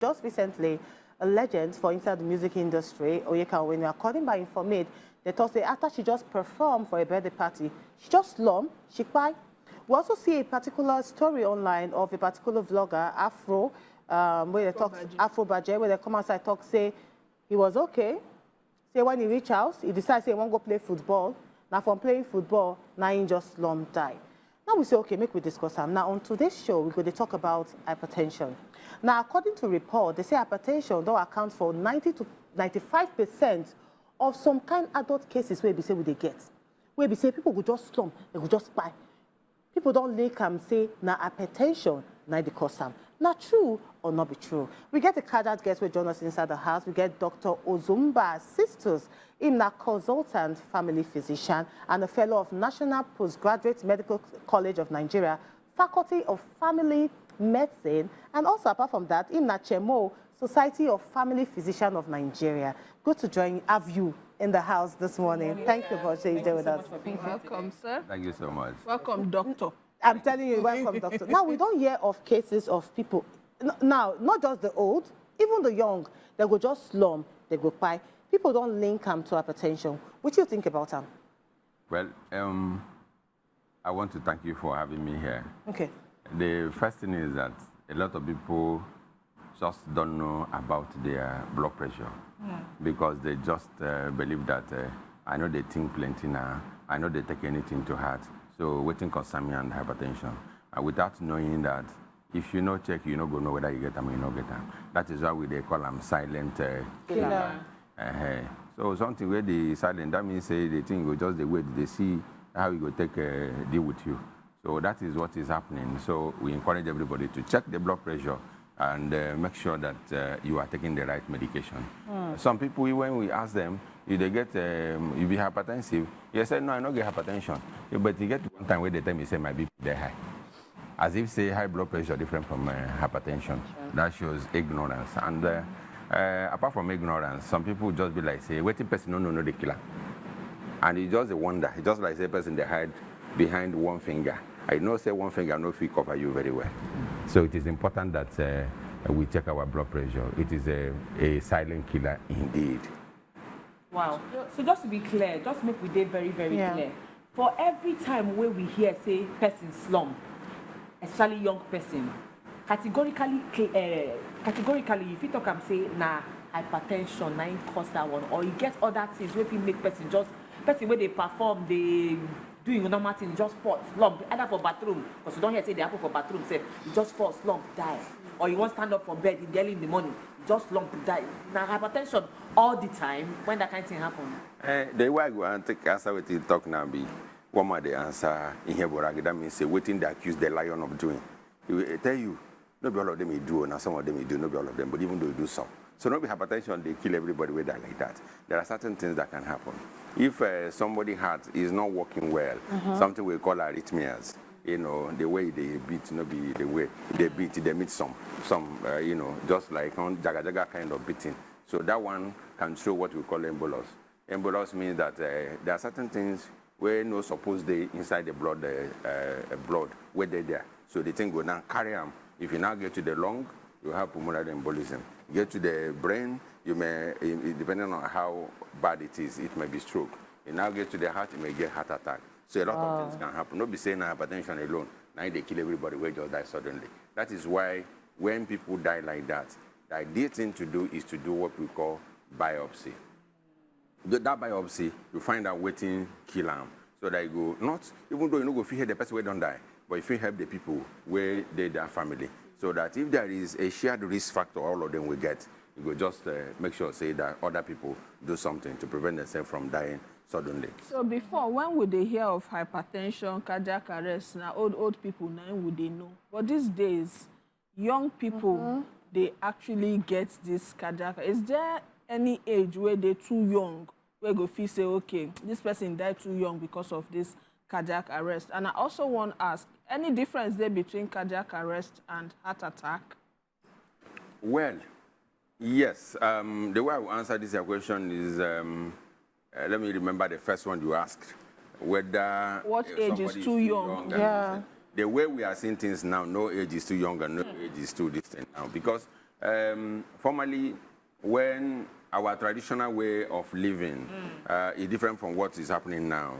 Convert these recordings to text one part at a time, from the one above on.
Just recently, a legend for inside the music industry, Oyeka, when according by Informate, they thought say after she just performed for a birthday party, she just slumped, she cried. We also see a particular story online of a particular vlogger, Afro, where they talk Afro Baje, where they come outside talk, say he was okay. Say when he reach house, he decides he won't go play football. Now from playing football, now he just slump die. Now we say, okay, make we discuss them. Now on today's show, we're going to talk about hypertension. Now, according to report, they say hypertension don't account for 90 to 95% of some kind adult cases where we say they get. Where we say people will just slump, they will just spy. People don't link and say, now hypertension, now the cause them. Not true or not be true. We get a cardiac guest with join us inside the house. We get Dr. Ozumba Sisters, him a consultant family physician and a fellow of National Postgraduate Medical College of Nigeria, Faculty of Family Medicine, and also apart from that, him a Chemo, Society of Family Physicians of Nigeria. Good to have you in the house this morning. Thank you for being with us. Welcome, sir. Thank you so much. Welcome, doctor. I'm telling you, welcome, doctor. Now, we don't hear of cases of people, now, not just the old, even the young, they go just slum, they go pie. People don't link them to hypertension. What do you think about them? Well, I want to thank you for having me here. Okay. The first thing is that a lot of people just don't know about their blood pressure because they just believe that I know they think plenty now, I know they take anything to heart. So waiting concern me and hypertension. Without knowing that if you no check, you no go know whether you get them or you no get them. That is why they call them silent killer. So something where the silent, that means say the thing go just the way they see how you go take deal with you. So that is what is happening. So we encourage everybody to check the blood pressure and make sure that you are taking the right medication. Some people, when we ask them, if they get, you be hypertensive, you say, no, I don't get hypertension. Yeah, but you get one time where they tell me, say, my BP, they're high. As if, say, high blood pressure different from hypertension. That shows ignorance. And apart from ignorance, some people just be like, say, waiting person, no, the killer. And it's just a wonder. It's just like, say, person, they hide behind one finger. I know, say, one finger, no fee cover you very well. So it is important that we check our blood pressure. It is a silent killer indeed. Wow. So just to be clear, just make we day very, very clear. For every time where we hear, say, person slump, especially young person, categorically, if you talk and say, nah, hypertension, nah, cause that one, or you get other things where you make person where they perform, they doing normal things, just fall, slump, either for bathroom, because you don't hear say they happen for bathroom, say, you just fall, slump, die. Or you won't stand up from bed in the early in the morning, just slump, die. Now, hypertension all the time, when that kind of thing happens. The way I go and take answer with you talk now be, one more the answer in here, that means say, waiting to accuse the lion of doing. He will tell you, not all of them will do, now some of them will do, not all of them, but even though you do some. So not be hypertension, they kill everybody with that like that. There are certain things that can happen. If somebody's heart is not working well, something we call arrhythmias, you know, the way they beat, not be the way they beat, they meet some you know, just like on jaga kind of beating. So that one can show what we call embolus. Embolus means that there are certain things where no supposed they inside the blood, where they're there. So the thing will now carry them. If you now get to the lung, you have pulmonary embolism. Get to the brain, you may, depending on how bad it is, it may be stroke. You now get to the heart, you may get heart attack. So a lot of things can happen. Not be saying hypertension alone. Now they kill everybody, we just die suddenly. That is why when people die like that, the ideal thing to do is to do what we call biopsy. That biopsy, you find out waiting kill them. So that you go, not, even though you don't go feel the person who don't die, but if you help the people where they their family. So that if there is a shared risk factor, all of them will get, you go just make sure, say that other people do something to prevent themselves from dying suddenly. So before, when would they hear of hypertension, cardiac arrest, now old people, now would they know? But these days, young people, they actually get this cardiac. Is there any age where they're too young, where go feel say, okay, this person died too young because of this cardiac arrest? And I also want to ask, any difference there between cardiac arrest and heart attack? Well, yes. The way I will answer this question is, let me remember the first one you asked. Whether what age is too young? Yeah. The way we are seeing things now, no age is too young and no age is too distant now. Because Formerly, when our traditional way of living is different from what is happening now,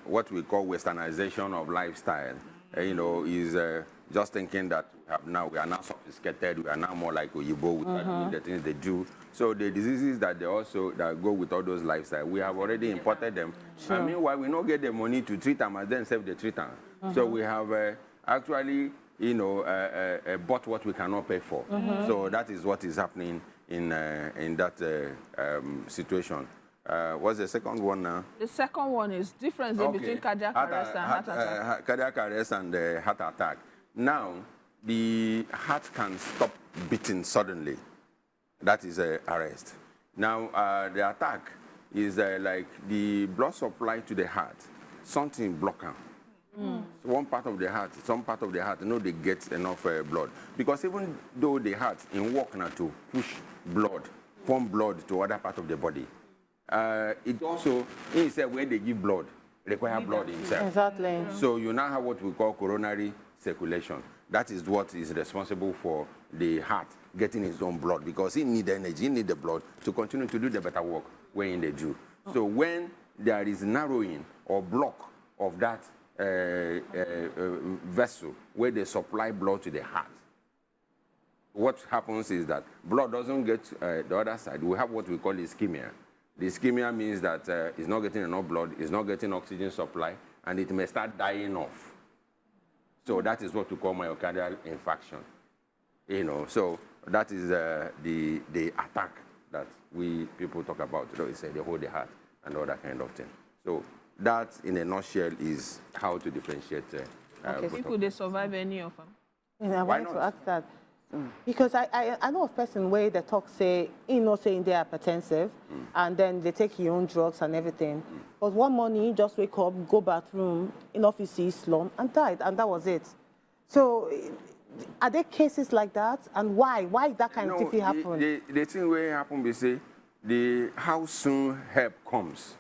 what we call westernization of lifestyle, is just thinking that we are now sophisticated, we are now more like Oyibo, we are doing the things they do. So the diseases that that go with all those lifestyles, we have already imported them. Sure. And meanwhile, we don't get the money to treat them and then save the treatment. So we have actually, bought what we cannot pay for. So that is what is happening in that situation. What's the second one now? The second one is difference between cardiac arrest and heart attack. Cardiac arrest and heart attack. Now, the heart can stop beating suddenly. That is arrest. Now, the attack is like the blood supply to the heart. Something block them. So one part of the heart, some part of the heart, they get enough blood. Because even though the heart in work now to push blood, pump blood to other part of the body, it also, instead where they give blood, require blood itself. Exactly. So you now have what we call coronary circulation. That is what is responsible for the heart getting its own blood, because it needs energy, it needs the blood to continue to do the better work when they do. So when there is narrowing or block of that vessel where they supply blood to the heart, what happens is that blood doesn't get the other side. We have what we call ischemia. The ischemia means that it's not getting enough blood, it's not getting oxygen supply, and it may start dying off. So that is what we call myocardial infarction. So that is the attack that people talk about. It's they hold the heart and all that kind of thing. So that, in a nutshell, is how to differentiate. People, they survive any of them? I wanted to ask that. Because I know of person where they talk, saying they are hypertensive, and then they take your own drugs and everything. But one morning, just wake up, go bathroom, in office, slump, and died, and that was it. So, are there cases like that, and why? Why that kind of thing happen? The thing where happen, we say, how soon help comes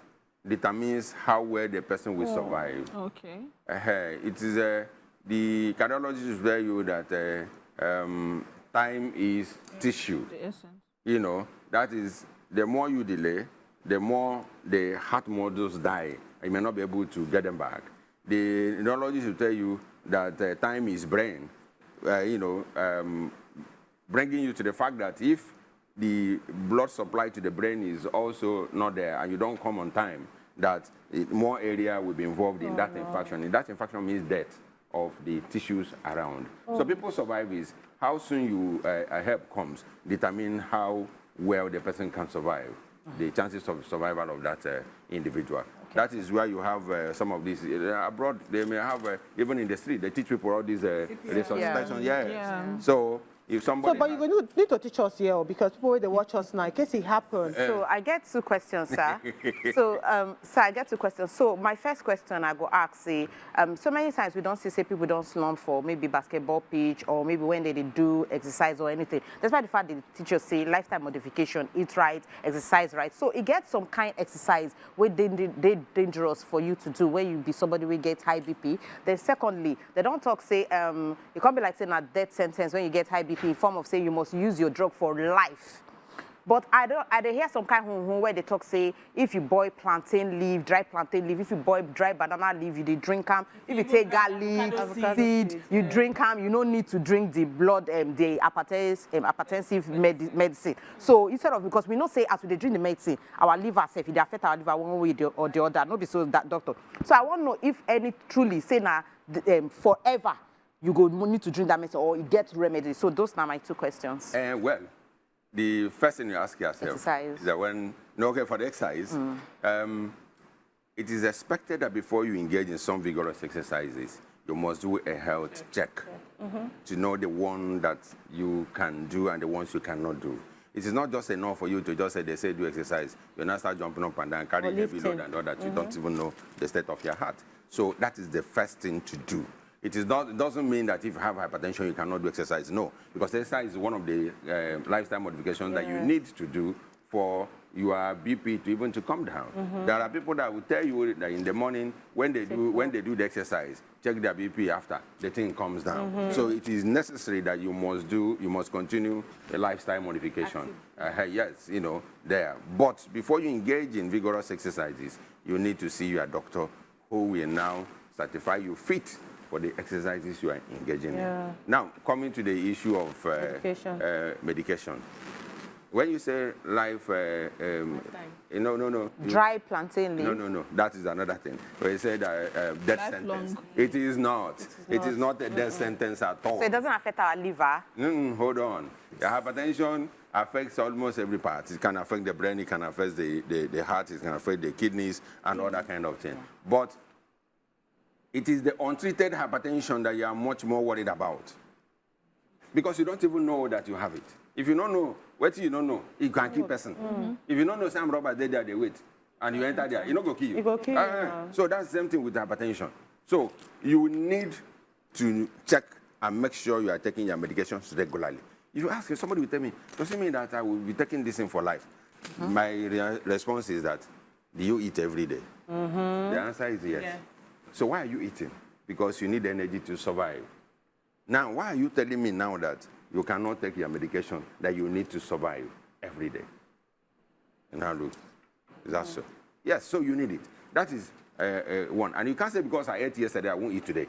determines how well the person will survive. Okay. It is the cardiologist will tell you that. Time is tissue. The essence. That is, the more you delay, the more the heart models die. You may not be able to get them back. The neurologist will tell you that time is brain. Bringing you to the fact that if the blood supply to the brain is also not there and you don't come on time, that more area will be involved in that infarction. And that infarction means death of the tissues around. So people survive is how soon you help comes determine how well the person can survive, the chances of survival of that individual. That is where you have some of these abroad. They may have even in the street. They teach people all these resuscitation. So if somebody. So, but you need to teach us here, because people when they watch us now, in case it happens. So I get two questions, sir. So, I get two questions. So my first question I go ask, so many times we don't say people don't slump for maybe basketball pitch or maybe when they do exercise or anything. Despite the fact that the teachers say lifestyle modification, eat right, exercise right. So it gets some kind of exercise where they dangerous for you to do when you be somebody will get high BP. Then secondly, they don't talk say you can't be like saying a death sentence when you get high BP in form of say you must use your drug for life. But I hear some kind of where they talk say if you boil plantain leaf, dry plantain leaf, if you boil dry banana leaf, you drink them. If you take garlic seed, you drink them. You don't need to drink the blood, the hypertensive medicine. So instead of, because we know say as we drink the medicine, our liver if it affect our liver one way or the other. Not be so that doctor. So I want to know if any truly say now forever you go need to drink that medicine or it gets remedy. So those are my two questions. Well, the first thing you ask yourself exercise. is that for the exercise, it is expected that before you engage in some vigorous exercises, you must do a health check to know the one that you can do and the ones you cannot do. It is not just enough for you to just say, they say do exercise. You now start jumping up and down, carrying heavy load and all that. You don't even know the state of your heart. So that is the first thing to do. It doesn't mean that if you have hypertension, you cannot do exercise. No, because exercise is one of the lifestyle modifications that you need to do for your BP to even to come down. There are people that will tell you that in the morning when they do the exercise, check their BP after the thing comes down. So it is necessary that you must continue a lifestyle modification. Yes, you know, there. But before you engage in vigorous exercises, you need to see your doctor, who will now certify you fit for the exercises you are engaging in. Now, coming to the issue of medication. When you say life, no. Dry plantain leaf. No. That is another thing. When you say that death sentence, it is not. It is not a death sentence at all. So it doesn't affect our liver? Hold on. The hypertension affects almost every part. It can affect the brain, it can affect the heart, it can affect the kidneys, and all that kind of thing. But it is the untreated hypertension that you are much more worried about. Because you don't even know that you have it. If you don't know, what you don't know, it can kill person. If you don't know some robbers, they wait. And you enter there, you don't go kill you. It go kill you. So that's the same thing with hypertension. So you need to check and make sure you are taking your medications regularly. If you ask, somebody will tell me, does it mean that I will be taking this in for life? My response is that, do you eat every day? The answer is yes. So why are you eating? Because you need energy to survive. Now, why are you telling me now that you cannot take your medication, that you need to survive every day? And now look, is that so? Yes, so you need it. That is one. And you can't say because I ate yesterday, I won't eat today.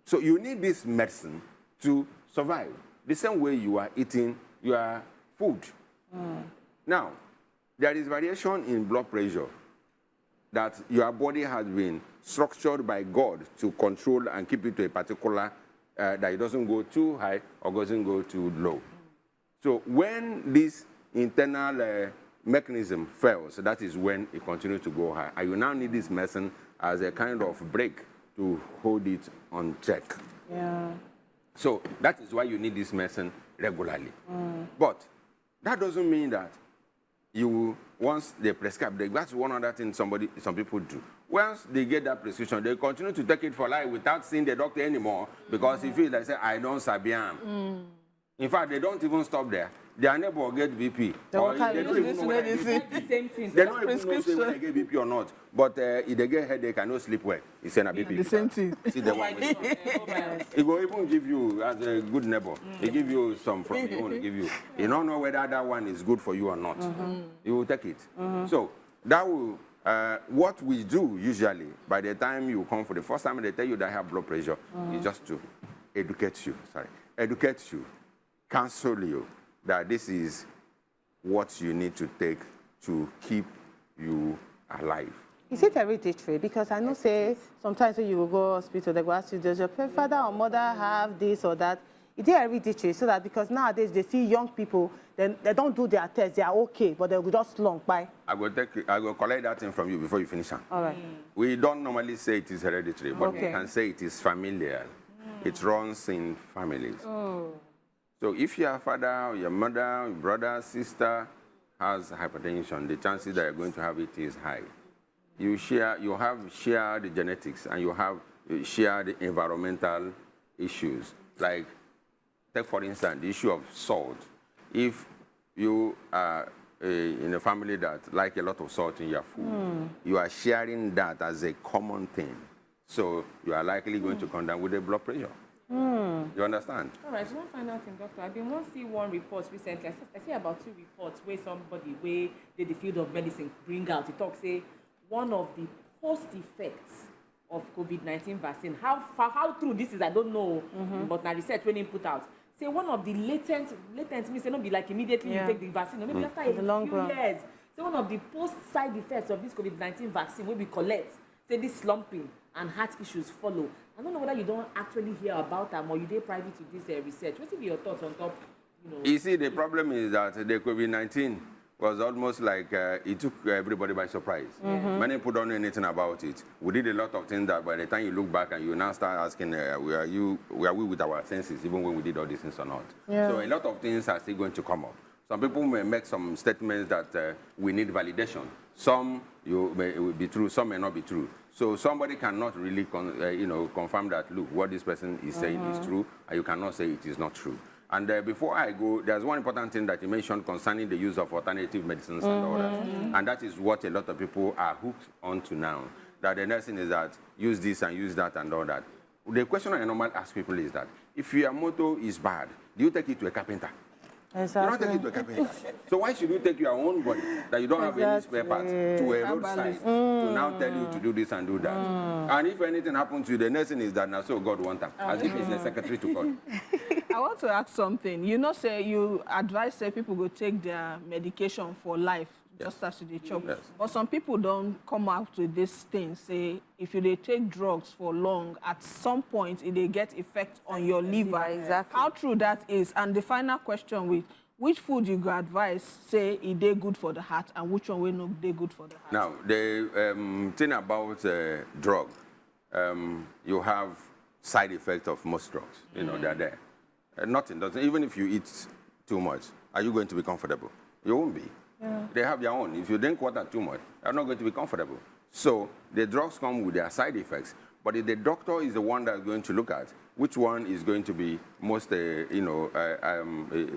So you need this medicine to survive. The same way you are eating your food. Now, there is variation in blood pressure that your body has been structured by God to control and keep it to a particular, that it doesn't go too high or doesn't go too low. So when this internal mechanism fails, that is when it continues to go high. And you now need this medicine as a kind of brake to hold it on check. So that is why you need this medicine regularly. But that doesn't mean that you, once they prescribe, that's one other thing some people do. Once they get that prescription, they continue to take it for life without seeing the doctor anymore because he feels like, say, I don't sabi am. In fact, they don't even stop there. Their neighbor will get BP. Or they don't even know when they get The same thing. They don't even know when they get BP or not. But if they get headache and no sleep well, it's a BP. The same thing. See the one. He will even give you, as a good neighbor, he give you some from his own. Give you. You don't know whether that one is good for you or not. You will take it. So that will. What we do usually, by the time you come for the first time, they tell you that I have blood pressure, is just to educate you, counsel you that this is what you need to take to keep you alive. Is it hereditary? Because I know, say, sometimes when you will go to hospital, they go ask you, does your father or mother have this or that? Is it hereditary? So that because nowadays they see young people, then they don't do their tests, they are okay, but they will just slunk by. I will collect that thing from you before you finish. All right. We don't normally say it is hereditary, but we can say it is familial. It runs in families. So if your father, or your mother, your brother, sister has hypertension, the chances that you're going to have it is high. You have shared genetics and you have shared environmental issues. Like, take for instance, the issue of salt. If you are in a family that like a lot of salt in your food, you are sharing that as a common thing. So you are likely going to come down with a blood pressure. You understand? All right, one final thing, doctor. I've been see one report recently. I see about 2 reports where somebody where the field of medicine bring out. It talks say one of the post effects of COVID-19 vaccine. How true this is, I don't know. But now research when put out. Say one of the latent means say not be like immediately you take the vaccine, or maybe after a few years. So one of the post side effects of this COVID-19 vaccine will be collect, say this slumping and heart issues follow. I don't know whether you don't actually hear about them or you did privy to this research. What will be your thoughts on top? You see, the problem is that the COVID-19 was almost like it took everybody by surprise. Many people don't know anything about it. We did a lot of things that by the time you look back and you now start asking, were we with our senses even when we did all these things or not? So a lot of things are still going to come up. Some people may make some statements that we need validation. Some may be true, some may not be true. So somebody cannot really confirm that, look, what this person is saying is true, and you cannot say it is not true. And before I go, there's one important thing that you mentioned concerning the use of alternative medicines and all that. And that is what a lot of people are hooked onto now. That the next thing is that use this and use that and all that. The question I normally ask people is that if your motor is bad, do you take it to a carpenter? Exactly. You don't take it to a carpenter. So why should you take your own body that you don't have any spare parts to a roadside to now tell you to do this and do that? And if anything happens to you, the next thing is that now so God wants them, as if he's the secretary to God. I want to ask something. You know, say you advise say people go take their medication for life, just as they chop. Yes. But some people don't come out with this thing. Say if you they take drugs for long, at some point it they get effect on your liver. Exactly. How true that is? And the final question with which food you go advise say it they good for the heart and which one will not they good for the heart? Now the thing about drug, you have side effects of most drugs. You know they're there. Nothing doesn't. Even if you eat too much, are you going to be comfortable? You won't be. Yeah. They have their own. If you drink water too much, you're not going to be comfortable. So the drugs come with their side effects. But if the doctor is the one that's going to look at which one is going to be most,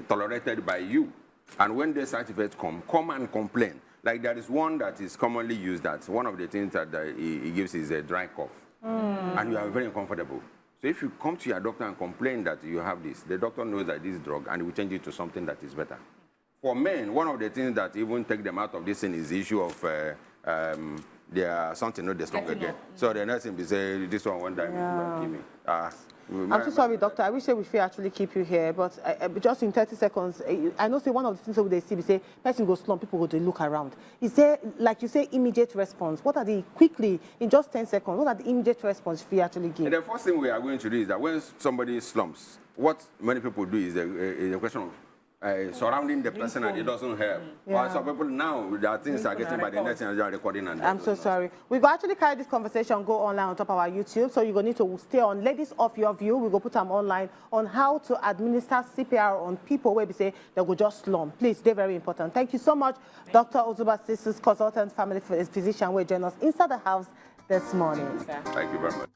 tolerated by you. And when the side effects come and complain. Like there is one that is commonly used. That one of the things that he gives is a dry cough, and you are very uncomfortable. So if you come to your doctor and complain that you have this, the doctor knows that this drug and will change it to something that is better. For men, one of the things that even take them out of this thing is the issue of they are something not the strong again. So the next thing is say this one time give me. I'm so sorry, doctor. I wish we could actually keep you here, but just in 30 seconds, I know say one of the things that they see, we say person goes slump, people go to look around. Is there, like you say, immediate response? What are the quickly in just 10 seconds? What are the immediate response we actually give? And the first thing we are going to do is that when somebody slumps, what many people do is a question of surrounding the person and it doesn't help. Yeah. Some people now, their things are getting by the next and they are recording. And I'm so sorry. We will actually carry this conversation, go online on top of our YouTube, so you're going to need to stay on. Ladies of your view, we will put them online on how to administer CPR on people where we say they will just slump. Please, they're very important. Thank you so much, Dr. Ozuba Sisus, consultant family physician, will join us inside the house this morning. Thank you very much.